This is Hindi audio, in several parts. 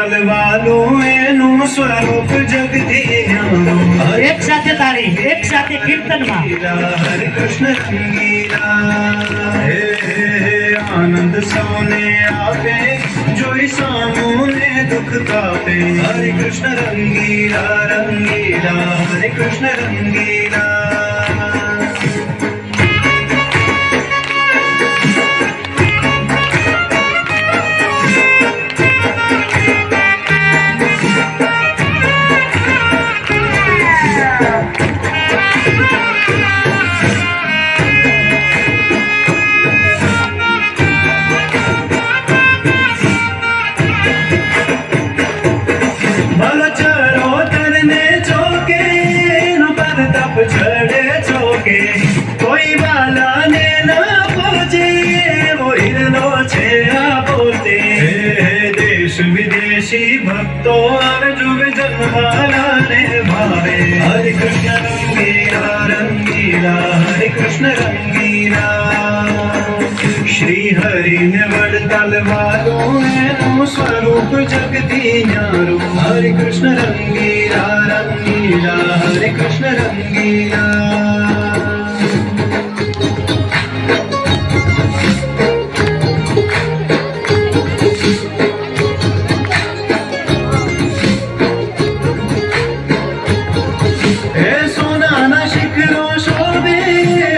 તલવાલો એનું સ્વરૂપ જગદીયાનું એક સાથે તાળી એક સાથે કીર્તનમાં હરે કૃષ્ણ રંગીલા હે આનંદ સૌને આપે જોઈ સામુને દુઃખ કાપે હરે કૃષ્ણ રંગીલા રંગીલા હરે કૃષ્ણ રંગીલા चढ़े चौके कोई वाला ने ना पहुंचे वो हिरनो छे बोलते देश विदेशी भक्तो अर्जुन जनमाला ने भावे हरे कृष्ण रंगीला रंगीला हरे कृष्ण रंगीला श्री हरि ने वडताल वालो एनु स्वरूप जगती न्यारो हरे कृष्ण रंगीला रंगीला हरे कृष्ण रंगीला हे सोनाना शिखरो शोभे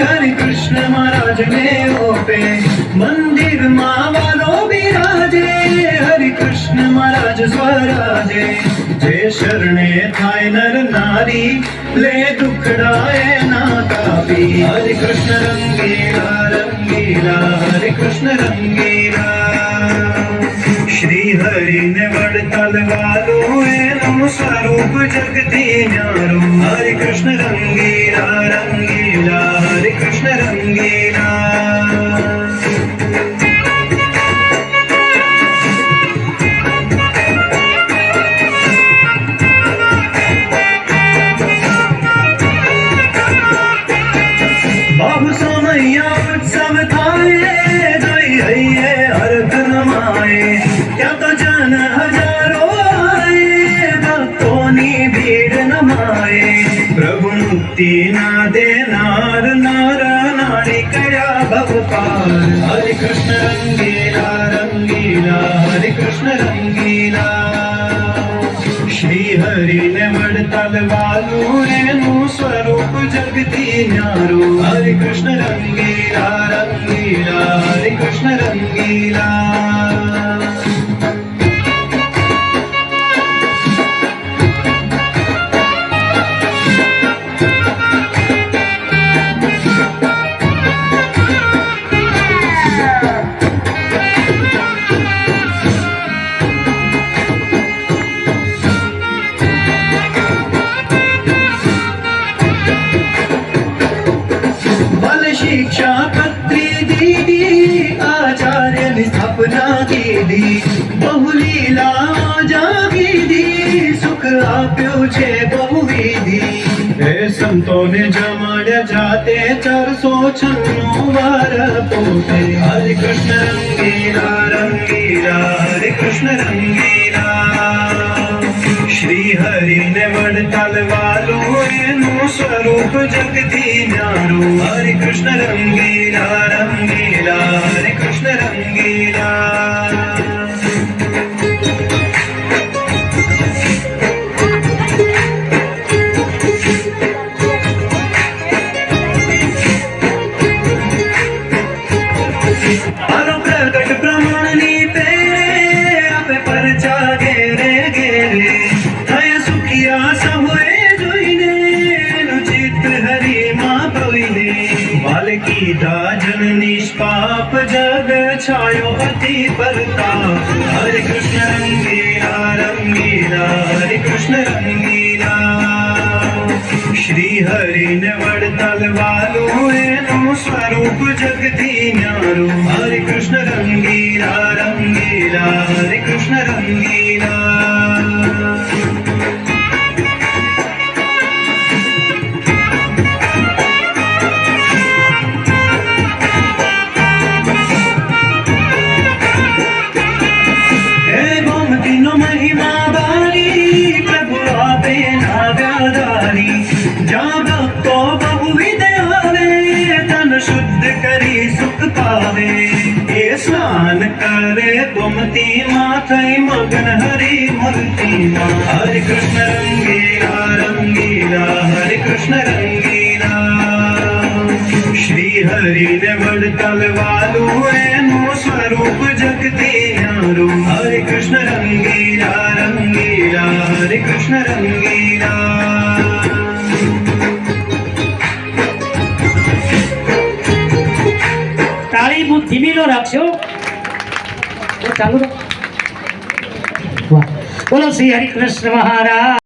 हरे कृष्ण महाराज ने ओपे मंदिर माँ वालो बिराजे हरे कृष्ण महाराज स्वराजे जे शरणे थाय नर नारी ले दुखड़ाए ना कापी हरे कृष्ण रंगीला रंगीला हरे कृष्ण रंगीला श्री हरि ने वडताल वालो एनु स्वरूप जगती न्यारो हरे कृष्ण रंगीला रंगीला हरे कृष्ण रंगीला बाबू सोमैया उत्सव थाए जोई हइये हर धन माए क्या तो जन हजारों आए भक्तों नी भीड़ नमाए प्रभु मुक्ति ना देनार नार नारी कया भव पार हरे कृष्ण रंगीला रंगीला हरे कृष्ण रंगीला श्री हरि ने वडताल वालो एनु स्वरूप जगती न्यारो हरे कृष्ण रंगीला रंगीला हरे कृष्ण रंगीला शिक्षा पत्री दीदी आचार्य ने स्थापना की दी बहुलीला जागी दी सुख आप्यो छे बहुविधि हे संतों ने जमाड्या जाते 496 वार पोते हरे कृष्ण रंगीला रंगीला हरे कृष्ण रंगीला श्री हरि ने वडताल वालो एनु स्वरूप जगती न्यारो हरे कृष्ण रंगीला रंगीला हरे कृष्ण रंगीला प्रकट प्रमाणनी पेरे आपे परचा घेरे घेरे थय सुखिया सबे जोईने चित्त हरि मां पविने बालकी दाजन निष्पाप जग छायो अति परताप हरे कृष्ण रंगीला रंगीला हरे कृष्ण रंगीला श्री हरि ने वडताल वालो एनु स्वरूप जगती न्यारो हरे कृष्ण रंगीला रंगीला हरे कृष्ण रंगीला महिमा ભક્તિમાં થઈ મગ્ન હરી ભક્તિમાં હરે કૃષ્ણ રંગીલા હરે કૃષ્ણ રંગીલા શ્રી હરિને વડતાલ વાલું એનું સ્વરૂપ જગતી ન્યારું હરે કૃષ્ણ રંગીલા હરે કૃષ્ણ રંગીલા તાળી બહુ ધીમી નો રાખશો ચાલુ રાખ. વાહ બોલો શ્રી હરિ કૃષ્ણ મહારાજ.